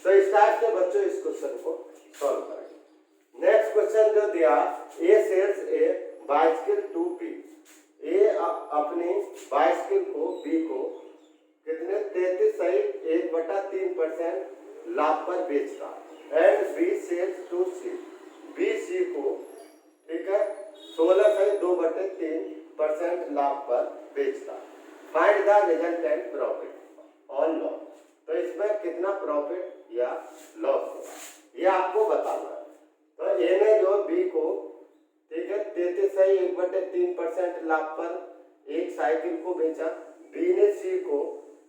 [SPEAKER 1] तो इस टाइप से बच्चों इस क्वेश्चन को सॉल्व करेंगे। नेक्स्ट क्वेश्चन जो दिया, A sells a bicycle to B. A अपनी बाइसिकल को बी को कितने, 33 सही 1/3% लाभ पर बेचता। And B sells to C, B C को, ठीक है, 16 सही 2/3% लाभ पर बेचता। Find the resultant profit on loss. तो इसमें कितना प्रॉफिट या लॉस होगा ये आपको बताना है। तो ए ने जो बी को, ठीक है, 33 सही 1/3% लाभ पर एक साइकिल को बेचा, बी ने सी को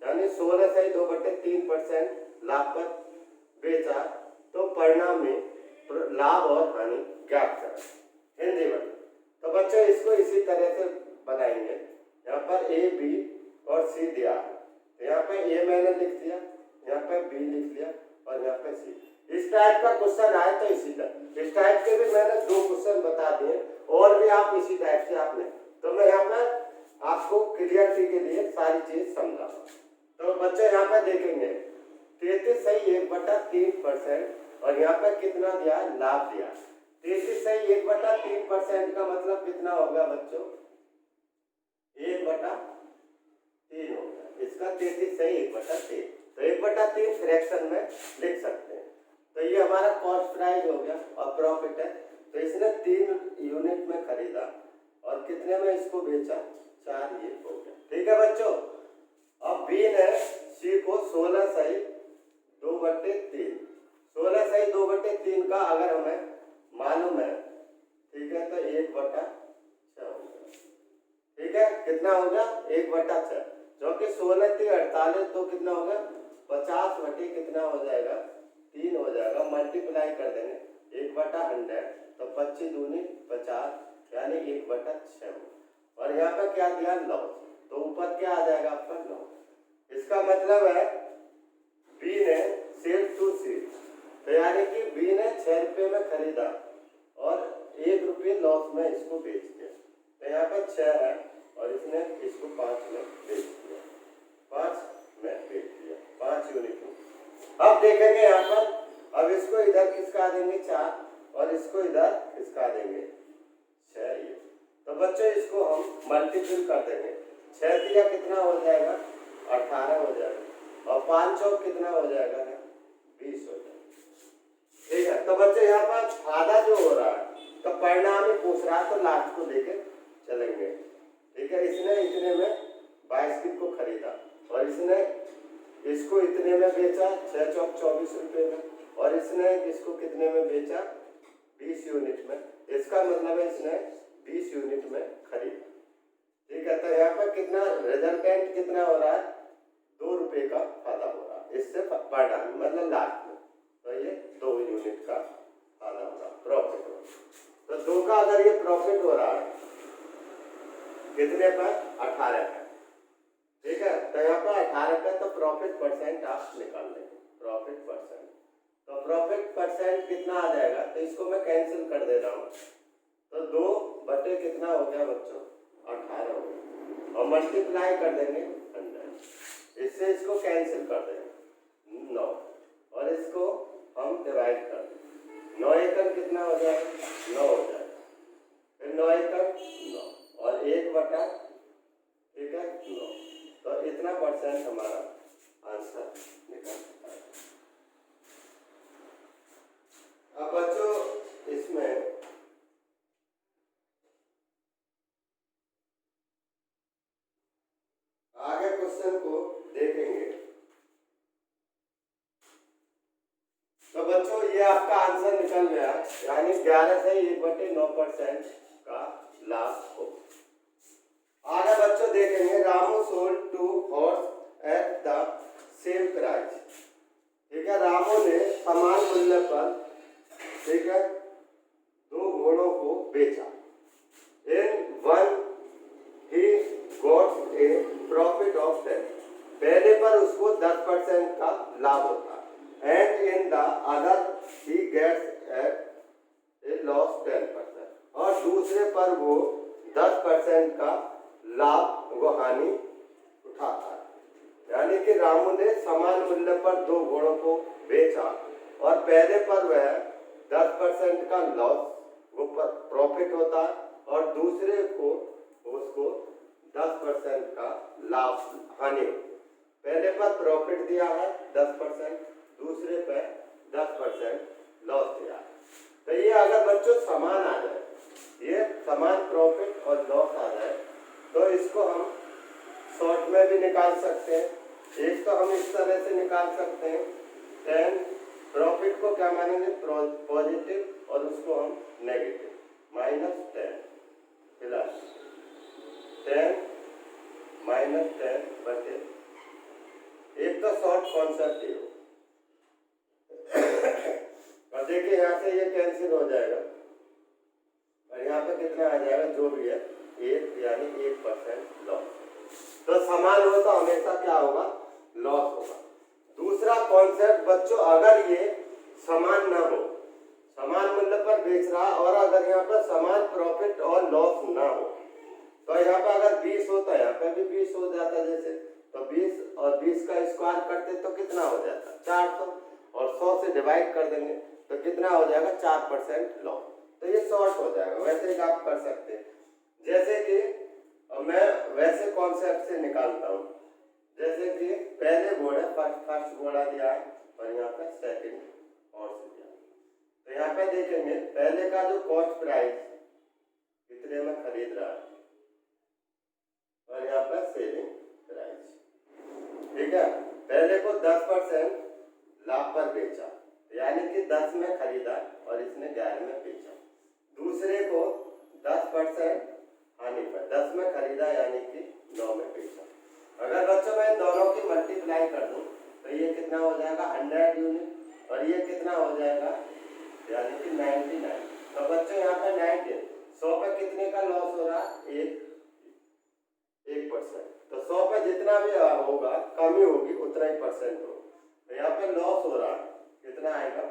[SPEAKER 1] यानी 16 सही 2/3% लाभ पर बेचा। तो परिणाम में लाभ और हानि ज्ञात करें, हिंदी में। तो बच्चों इसको इसी तरह से बनाएंगे। यहाँ पर ए बी और सी दिया है, तो यहाँ पे ए मैंने लिख दिया, यहाँ पे बी लिख दिया और यहाँ पे सी। इस टाइप का क्वेश्चन आए तो इसी तरह, इस टाइप के भी मैंने 2 क्वेश्चन बता दिए, और भी आप इसी टाइप से आपने, तो मैं यहाँ पर आपको क्लियरिटी के लिए सारी चीज समझा। तो बच्चे यहाँ पे देखेंगे 33 सही 1/3% और यहाँ पे कितना दिया, लाभ दिया। 33 सही 1/3% का मतलब कितना होगा बच्चों, 1/3 होगा। इसका 33 सही 1/3, तो 1/3 फ्रैक्शन में लिख सकते हैं। तो ये हमारा कॉस्ट प्राइस हो गया और प्रॉफिट है। तो इसने 3 यूनिट में खरीदा और कितने में इसको बेचा, 4 ये हो गया। ठीक है बच्चों। अब बी ने सी को 16 सही 2/3 का अगर हमें मालूम है, ठीक है, तो 1/6 होगा। ठीक है, कितना होगा 1/6, जो कि 16×3 = 48, तो कितना होगा 50 कितना हो जाएगा 3 हो जाएगा। मल्टीप्लाई कर देंगे 1/100, तो 25 दूनी 50, यानी 1/6। और यहाँ पे क्या दिया लॉस, तो ऊपर क्या आ जाएगा आपका लॉस। इसका मतलब है बी ने सेल टू सील, तो यानी कि बी ने 6 रुपये में खरीदा और 1 रुपये लॉस में इसको बेच दिया। तो यहाँ पे 6 है और इसने इसको 5 में बेच दिया, 5 में बेच दिया, 5 यूनिट में। अब देखेंगे यहाँ पर, अब इसको इधर किसका देंगे 4 और इसको इधर किसका देंगे 6। ये तो बच्चों इसको हम मल्टीपल कर देंगे, 6 दिया कितना हो जाएगा 18 हो जाएगा, और 5 चौक कितना हो जाएगा 20 हो जाएगा। ठीक है, तो बच्चों यहाँ पर फायदा जो हो रहा है, तो परिणाम ही पूछ रहा है, तो लास्ट को लेके चलेंगे। ठीक है, इसने इतने में 22 को खरीदा और इसने इसको इतने में बेचा 6 चौक 24 रुपये में, और इसने इसको कितने में बेचा 20 यूनिट में। इसका मतलब है इसने 20 यूनिट में खरीदा। ठीक है, तो यहाँ पर कितना रिजल्टेंट कितना हो रहा है 2 रुपये का फायदा हो रहा है इससे परिणाम, मतलब लास्ट में, तो ये 2 यूनिट का फायदा हो रहा है, प्रॉफिट हो रहा है। तो 2 का अगर ये प्रॉफिट हो रहा है कितने पर 18 पर। ठीक है, तो यहाँ पर 18 पर, तो प्रॉफिट परसेंट आप निकाल लेंगे, प्रॉफिट परसेंट। तो प्रॉफिट परसेंट कितना आ जाएगा, तो इसको मैं कैंसिल कर दे रहा हूँ, तो 2 बटे कितना हो गया बच्चों 18 हो गया, और मल्टीप्लाई कर देंगे 100, इससे इसको कैंसिल कर देंगे 9, और इसको हम डिवाइड कर देंगे 9 एकड़ कितना हो जाएगा 9 हो जाएगा, फिर 9 एकड़ 9 और 1/, ठीक है 9, तो इतना परसेंट हमारा आंसर निकल सकता है। अब बच्चों इसमें आगे क्वेश्चन को देखेंगे। तो बच्चों ये आपका आंसर निकल गया, यानी 11 से 1/9% का लाभ हो। आगे बच्चों देखेंगे Ramu sold 2 horse at the same price. ठीक है, रामू ने समान मूल्य पर, ठीक है, 2 घोड़ों को बेचा। In one he got a profit of 10, पहले पर उसको 10% का लाभ होता है, and in the other he gets a loss 10%, और दूसरे पर वो 10% का लाभ वो हानि उठाता है। यानी कि रामू ने समान मूल्य पर 2 घोड़ों को बेचा और पहले पर वह 10% का लॉस वो प्रॉफिट होता है, और दूसरे को उसको 10% का लाभ हानि। पहले पर प्रॉफिट दिया है 10%, दूसरे पर 10% लॉस दिया है। तो ये अगर बच्चों समान आ जाए, ये समान प्रॉफिट और लॉस आ जाए, तो इसको हम शॉर्ट में भी निकाल सकते हैं। एक तो हम इस तरह से निकाल सकते हैं 10, प्रॉफिट को क्या मानेंगे पॉजिटिव, और उसको हम नेगेटिव, -10 प्लस 10 -10 बटे, एक तो शॉर्ट कॉन्सेप्ट ही हो। और देखिए यहाँ से ये कैंसिल हो जाएगा, और यहाँ पे कितना आ जाएगा जो भी है 1, यानी 1% लॉस। तो समान हो तो हमेशा क्या होगा लॉस होगा। दूसरा कॉन्सेप्ट बच्चों, अगर ये समान ना हो, समान मूल्य पर बेच रहा, और अगर यहाँ पर समान प्रॉफिट और लॉस ना हो, तो यहाँ पर अगर 20 होता है यहाँ पे भी 20 हो जाता, जैसे तो 20 और 20 का स्क्वायर करते तो कितना हो जाता 400, और 100 से डिवाइड कर देंगे तो कितना हो जाएगा 4% लॉस। तो ये शॉर्ट हो जाएगा। वैसे ही आप कर सकते हैं, जैसे कि मैं वैसे कॉन्सेप्ट से निकालता हूँ, जैसे कि पहले घोड़ा फर्स्ट घोड़ा दिया है और यहाँ पे सेकंड हॉर्स दिया। तो यहाँ पे देखेंगे पहले का जो कॉस्ट प्राइस कितने में खरीद रहा है, और यहाँ पर सेलिंग प्राइस। ठीक है, पहले को 10% लाभ पर बेचा, यानी कि 10 में खरीदा और इसने 11 में बेचा। दूसरे को 10% हानि पर 10 में खरीदा यानी कि 9 में बेचा। अगर बच्चों मैं इन दोनों की मल्टीप्लाई कर दूं तो ये कितना हो जाएगा 100 यूनिट और ये कितना हो जाएगा यानी कि 99। तो बच्चों यहाँ पे 90 100 पे कितने का लॉस हो रहा है 1%। तो 100 पे जितना भी होगा कमी होगी उतना ही परसेंट होगा। तो यहाँ पे लॉस हो रहा है कितना आएगा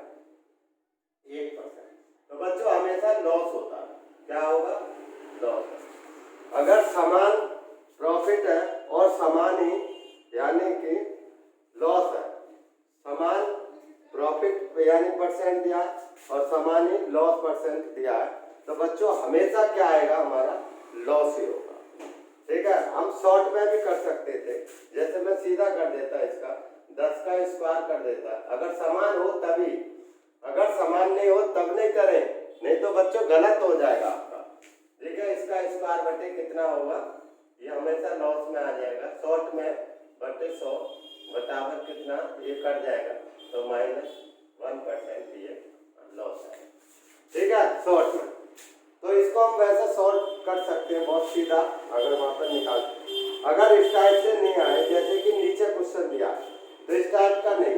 [SPEAKER 1] 1%। तो बच्चों हमेशा लॉस होता है, क्या होगा लॉस। अगर समान प्रॉफिट है और समान ही यानी कि लॉस है, समान प्रॉफिट यानी परसेंट दिया और समान ही लॉस परसेंट दिया है, तो बच्चों हमेशा क्या आएगा हमारा लॉस ही होगा। ठीक है, हम शॉर्ट में भी कर सकते थे, जैसे मैं सीधा कर देता इसका 10 का स्क्वायर कर देता। अगर समान हो तभी, अगर समान नहीं हो तब नहीं करें, नहीं तो बच्चों गलत हो जाएगा आपका। ठीक है, इसका स्क्वायर बटे कितना होगा, ये हमेशा लॉस में आ जाएगा। शॉर्ट में बटे 100 बटाबर कितना ये कट जाएगा तो -1% ये लॉस है। ठीक है, शॉर्ट में तो इसको हम वैसे सॉल्व कर सकते हैं बहुत सीधा। अगर वहां पर निकाल अगर इस टाइप से नहीं आए, जैसे कि नीचे क्वेश्चन दिया तो इस टाइप का नहीं।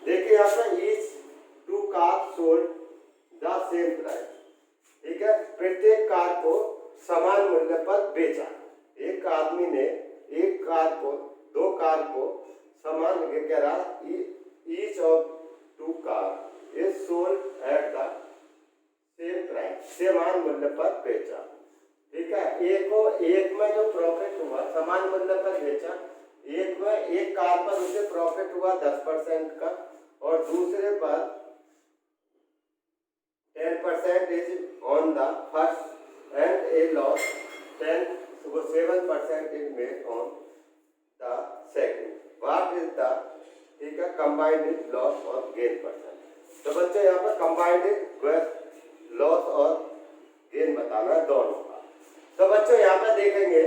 [SPEAKER 1] देखिए यहाँ पे each 2 car sold the same price. ठीक है, प्रत्येक कार को समान मूल्य पर बेचा। एक आदमी ने एक कार को 2 कार को समान कह रहा each of 2 car is sold at the same price, समान मूल्य पर बेचा। ठीक है, एक में जो प्रॉफिट हुआ समान मूल्य पर बेचा, एक में एक कार पर उसे प्रॉफिट हुआ 10% का और दूसरे पर 10% is on the first and A loss 7% is made on the second. What is the ठीक है कंबाइंड लॉस और गेन परसेंट। तो बच्चों यहाँ पर कंबाइंड लॉस और गेन बताना है दोनों का। तो बच्चों यहाँ पे देखेंगे,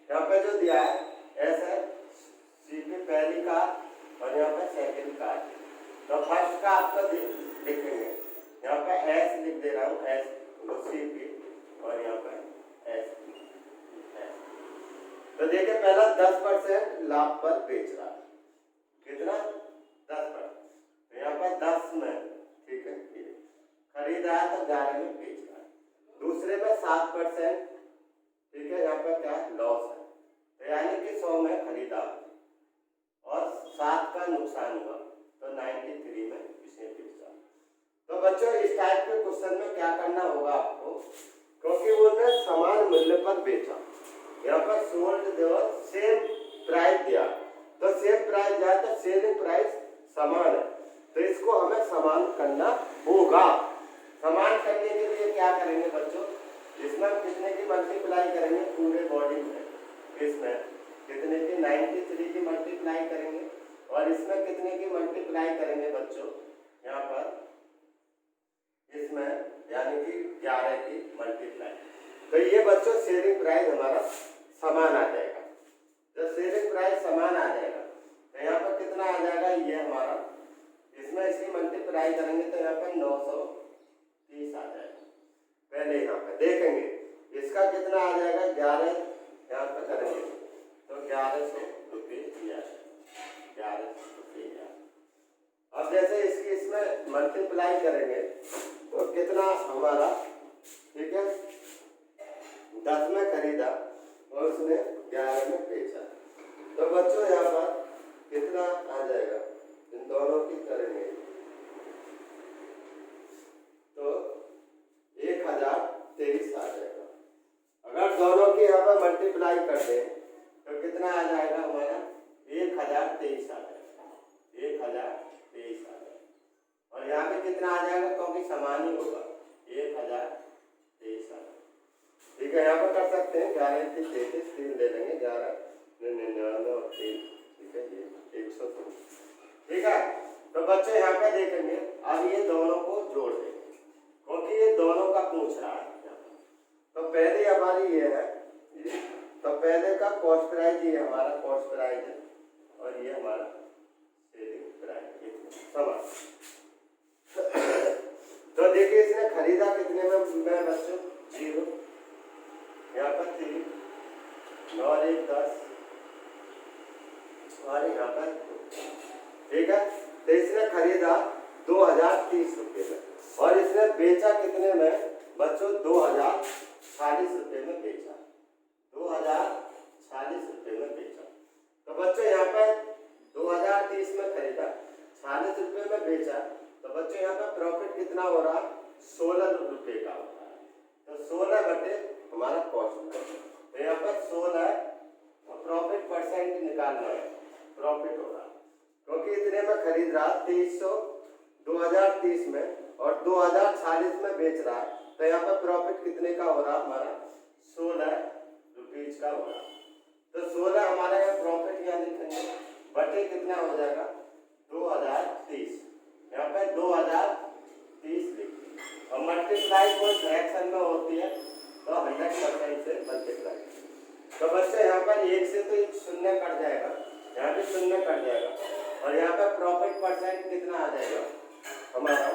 [SPEAKER 1] यहाँ पे जो दिया है एस है सीपी पहली कार और यहाँ पे सेकंड कार। तो फर्स्ट का आपको लिखेंगे, यहाँ पे एस लिख दे रहा हूँ, एस सीपी और यहाँ पे एस। तो देखिए पहला 10% लाभ पर बेच रहा है, कितना 10%। तो यहाँ पर 10 में ठीक है खरीद रहा है तो 11 में बेच रहा है। दूसरे में 7% ठीक है यहाँ पर क्या लॉस है, तो यानी कि 100 में खरीदा और 7 का नुकसान हुआ तो 93 में इसने बेचा। तो बच्चों इस टाइप के क्वेश्चन में क्या करना होगा आपको, क्योंकि उन्होंने समान मूल्य पर बेचा, यहाँ पर सोल्ड देवर सेम प्राइस दिया, तो सेम प्राइस जाए तो सेलिंग प्राइस समान है, तो इसको हमें समान करना होगा। समान करने के लिए क्या करेंगे बच्चों, इसमें कितने की मल्टीप्लाई करेंगे पूरे बॉडी में, इसमें कितने की 93 की मल्टीप्लाई करेंगे और इसमें कितने की मल्टीप्लाई करेंगे बच्चों यहाँ पर इसमें यानी कि 11 की मल्टीप्लाई। तो ये बच्चों सेलिंग प्राइस हमारा समान आ जाएगा। जब सेलिंग प्राइस समान आ जाएगा तो यहाँ पर कितना आ जाएगा, ये हमारा इसमें इसकी मल्टीप्लाई करेंगे तो यहाँ पर 930 आ जाएगा। पहले यहाँ पे देखेंगे इसका कितना आ जाएगा 11 यहाँ पे करेंगे तो 1100 रुपये दिया है, 1100 रुपये। अब जैसे इसकी इसमें मल्टीप्लाई करेंगे तो कितना हमारा ठीक है 10 में खरीदा और उसने 11 में बेचा। तो बच्चों यहाँ पर कितना आ जाएगा, इन दोनों की करेंगे तो 1023 आ जाएगा। अगर दोनों की यहाँ पर मल्टीप्लाई कर दें तो कितना आ जाएगा हमारा 1023 आ जाएगा, 1023 आ जाएगा। और यहाँ पे कितना आ जाएगा क्योंकि समान ही होगा 1023 आ जाएगा। ठीक है, यहाँ पर कर सकते हैं 11 की 33 3 ले लेंगे 11 99 और 3 ठीक है ये 100। ठीक है, तो बच्चे यहाँ पे देखेंगे अब ये दोनों को जोड़ देंगे क्योंकि ये दोनों का पूछ रहा है। तो पहले हमारी ये है, तो पहले का कॉस्ट प्राइस ये हमारा कॉस्ट प्राइस है और ये हमारा सेलिंग प्राइस समान। खरीदा कितने में बच्चों? 0। यहाँ पर 3 और 1 10 और यहाँ पर 2। ठीक है, तो इसने खरीदा 2030 रुपये में और इसने बेचा कितने में बच्चों? 2040 रुपये में बेचा। 2040 रुपये में बेचा। तो बच्चों यहाँ पर 2030 में खरीदा, 40 रुपये में बेचा, तो बच्चों यहाँ पर प्रॉफिट कितना हो रहा? 16 रुपये का हो रहा है। तो 16 बटे हमारा कॉस्ट है, तो यहाँ पर 16 और प्रॉफिट परसेंट निकालना है, प्रॉफिट हो रहा है क्योंकि इतने में खरीद रहा 2300 2030 में और 2040 में बेच रहा है, तो यहाँ पर प्रॉफिट कितने का हो रहा हमारा? 16 रुपीज का हो रहा। तो 16 हमारा यहाँ प्रॉफिट यहाँ लिखेंगे बटे कितना हो जाएगा? 2030। यहाँ पे 2030 लिखिए और मल्टीप्लाई कोई फ्रैक्शन में होती है तो 100% से मल्टीप्लाई। तो बच्चे यहाँ पर 1 से तो 1 शून्य कट जाएगा, यहाँ भी शून्य कट जाएगा और यहाँ पे प्रॉफिट परसेंट कितना आ जाएगा हमारा?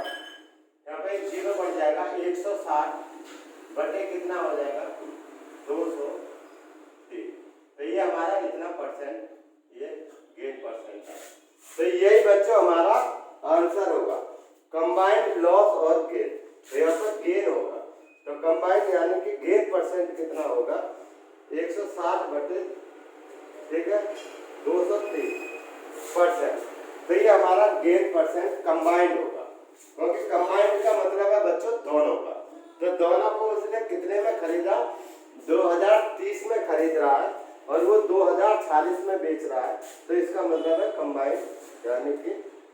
[SPEAKER 1] यहाँ पे 0 बढ़ जाएगा, 160 बटे कितना हो जाएगा? 230। तो ये हमारा इतना परसेंट ये गेन परसेंट है। तो यही बच्चों हमारा आंसर होगा, कंबाइंड लॉस और गेन। तो यहाँ पर गेन होगा, तो कंबाइंड यानी कि गेन परसेंट कितना होगा? 160 बटे, ठीक है, 230%। तो ये हमारा गेन परसेंट कंबाइंड होगा, क्योंकि कंबाइंड का मतलब है बच्चों दोनों का। तो दोनों को उसने कितने में खरीदा? 2030 में खरीद रहा है और वो 2040 में बेच रहा है, तो इसका मतलब है कंबाइंड यानी कि,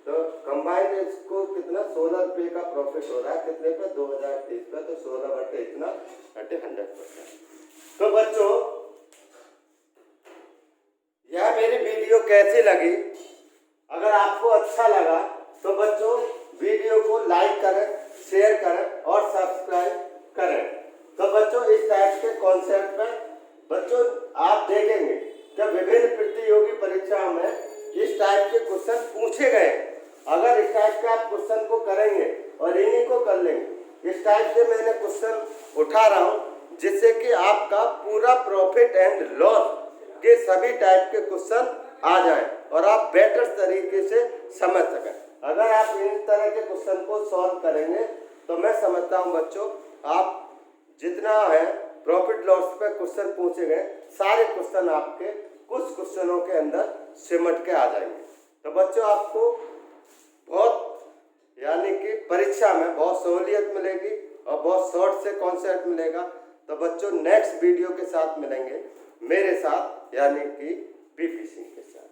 [SPEAKER 1] तो कंबाइंड इसको कितना? 16 रुपये का प्रॉफिट हो रहा है, कितने पे? 2030 पे। तो 16 बटे इतना बटे 100%। तो बच्चों यह मेरी वीडियो कैसी लगी? अगर आपको अच्छा लगा तो बच्चों वीडियो को लाइक करें, शेयर करें और सब्सक्राइब करें। तो बच्चों इस टाइप के कॉन्सेप्ट में बच्चों आप देखेंगे कि विभिन्न प्रतियोगी परीक्षाओं में इस टाइप के क्वेश्चन पूछे गए। अगर इस टाइप के आप क्वेश्चन को करेंगे और इन्हीं को कर लेंगे, इस टाइप से मैंने क्वेश्चन उठा रहा हूँ जिससे कि आपका पूरा प्रॉफिट एंड लॉस के सभी टाइप के क्वेश्चन आ जाएं और आप बेटर तरीके से समझ सकें। अगर आप इन तरह के क्वेश्चन को सॉल्व करेंगे तो मैं समझता हूं बच्चों आप जितना है प्रॉफिट लॉस पे क्वेश्चन पूछे गए सारे क्वेश्चन आपके कुछ क्वेश्चनों के अंदर सिमट के आ जाएंगे। तो बच्चों आपको बहुत यानी कि परीक्षा में बहुत सहूलियत मिलेगी और बहुत शॉर्ट से कॉन्सेप्ट मिलेगा। तो बच्चों नेक्स्ट वीडियो के साथ मिलेंगे मेरे साथ यानी कि बीपी सिंह के साथ।